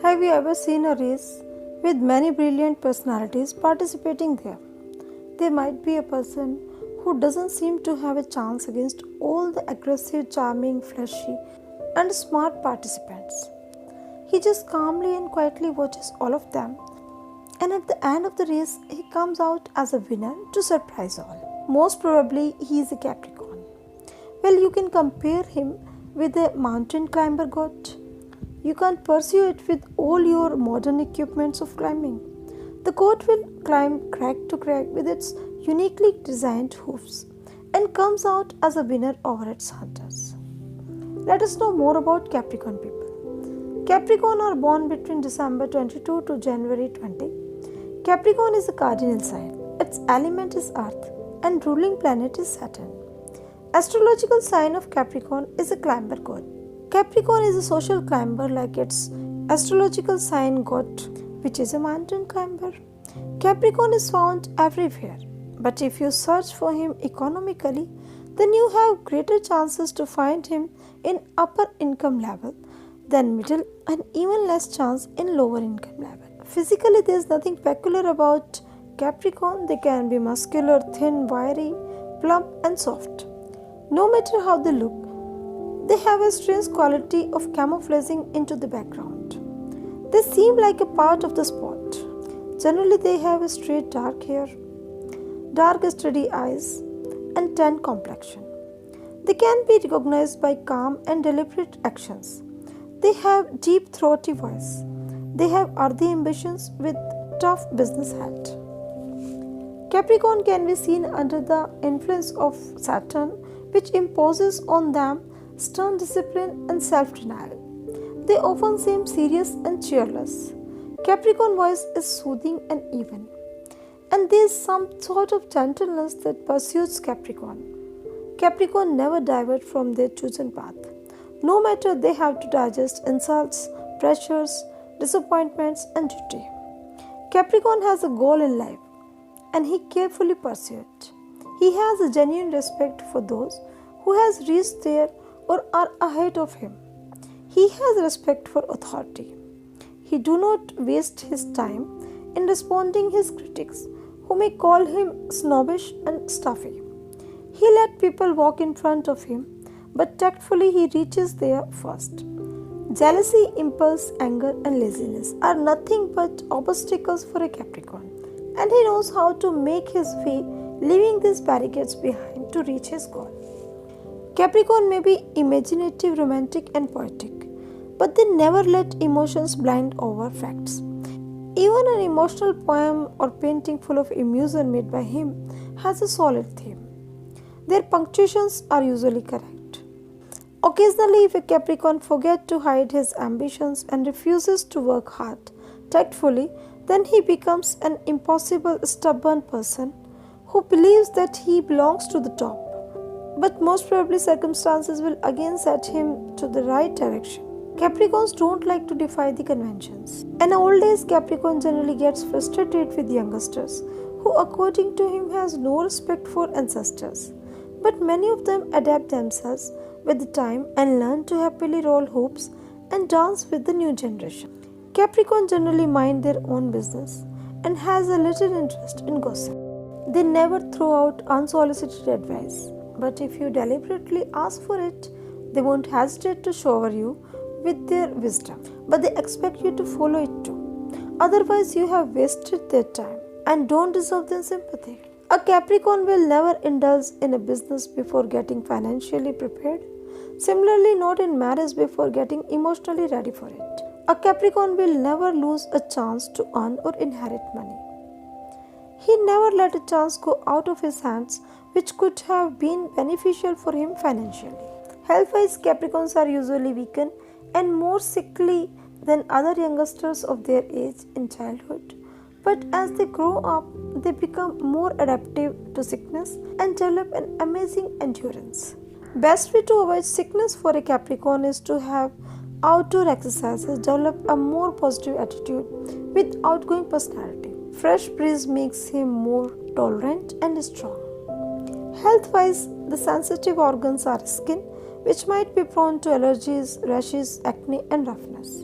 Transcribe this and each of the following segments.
Have you ever seen a race with many brilliant personalities participating there? There might be a person who doesn't seem to have a chance against all the aggressive, charming, flashy, and smart participants. He just calmly and quietly watches all of them, and at the end of the race, he comes out as a winner to surprise all. Most probably, he is a Capricorn. Well, you can compare him with a mountain climber god. You can't pursue it with all your modern equipments of climbing. The goat will climb crag to crag with its uniquely designed hoofs and comes out as a winner over its hunters. Let us know more about Capricorn people. Capricorn are born between December 22 to January 20. Capricorn is a cardinal sign. Its element is Earth and ruling planet is Saturn. Astrological sign of Capricorn is a climber god. Capricorn is a social climber like its astrological sign god, which is a mountain climber. Capricorn is found everywhere, but if you search for him economically, then you have greater chances to find him in upper income level than middle and even less chance in lower income level. Physically, there is nothing peculiar about Capricorn. They can be muscular, thin, wiry, plump and soft. No matter how they look, they have a strange quality of camouflaging into the background. They seem like a part of the spot. Generally, they have a straight dark hair, dark steady eyes, and tan complexion. They can be recognized by calm and deliberate actions. They have deep throaty voice. They have earthy ambitions with tough business head. Capricorn can be seen under the influence of Saturn, which imposes on them stern discipline and self-denial. They often seem serious and cheerless. Capricorn voice is soothing and even, and there is some sort of gentleness that pursues Capricorn. Capricorn never divert from their chosen path, no matter they have to digest insults, pressures, disappointments, and duty. Capricorn has a goal in life, and he carefully pursues it. He has a genuine respect for those who has reached there or are ahead of him. He has respect for authority. He do not waste his time in responding his critics who may call him snobbish and stuffy. He let people walk in front of him, but tactfully he reaches there first. Jealousy, impulse, anger, and laziness are nothing but obstacles for a Capricorn, and he knows how to make his way, leaving these barricades behind to reach his goal. Capricorn may be imaginative, romantic, and poetic, but they never let emotions blind over facts. Even an emotional poem or painting full of emotion made by him has a solid theme. Their punctuations are usually correct. Occasionally, if a Capricorn forgets to hide his ambitions and refuses to work hard tactfully, then he becomes an impossible, stubborn person who believes that he belongs to the top. But most probably circumstances will again set him to the right direction. Capricorns don't like to defy the conventions. An old age Capricorn generally gets frustrated with youngsters who according to him has no respect for ancestors. But many of them adapt themselves with the time and learn to happily roll hoops and dance with the new generation. Capricorn generally mind their own business and has a little interest in gossip. They never throw out unsolicited advice, but if you deliberately ask for it, they won't hesitate to shower you with their wisdom, but they expect you to follow it too. Otherwise, you have wasted their time and don't deserve their sympathy. A Capricorn will never indulge in a business before getting financially prepared. Similarly, not in marriage before getting emotionally ready for it. A Capricorn will never lose a chance to earn or inherit money. He never let a chance go out of his hands which could have been beneficial for him financially. Health-wise, Capricorns are usually weakened and more sickly than other youngsters of their age in childhood. But as they grow up, they become more adaptive to sickness and develop an amazing endurance. Best way to avoid sickness for a Capricorn is to have outdoor exercises, develop a more positive attitude with outgoing personality. Fresh breeze makes him more tolerant and strong. Health-wise, the sensitive organs are skin, which might be prone to allergies, rashes, acne, and roughness.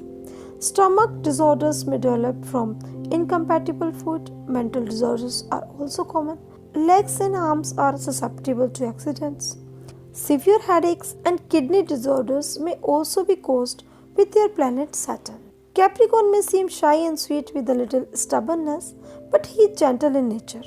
Stomach disorders may develop from incompatible food. Mental disorders are also common. Legs and arms are susceptible to accidents. Severe headaches and kidney disorders may also be caused with their planet Saturn. Capricorn may seem shy and sweet with a little stubbornness, but he is gentle in nature.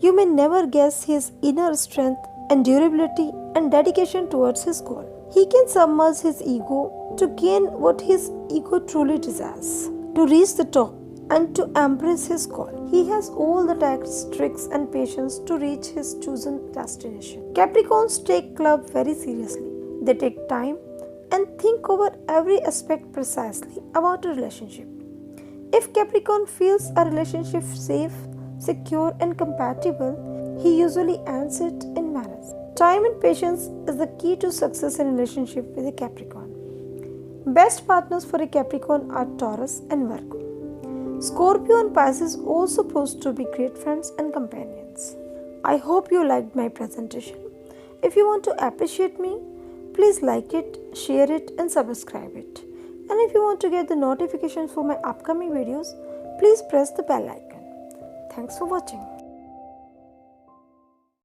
You may never guess his inner strength and durability and dedication towards his goal. He can submerge his ego to gain what his ego truly desires, to reach the top and to embrace his call. He has all the tacts, tricks, and patience to reach his chosen destination. Capricorns take love very seriously. They take time and think over every aspect precisely about a relationship. If Capricorn feels a relationship safe, secure, and compatible, he usually ends it in marriage. Time and patience is the key to success in a relationship with a Capricorn. Best partners for a Capricorn are Taurus and Virgo. Scorpio and Pisces also prove to be great friends and companions. I hope you liked my presentation. If you want to appreciate me, please like it, share it, and subscribe it. And if you want to get the notifications for my upcoming videos, please press the bell icon. Thanks for watching.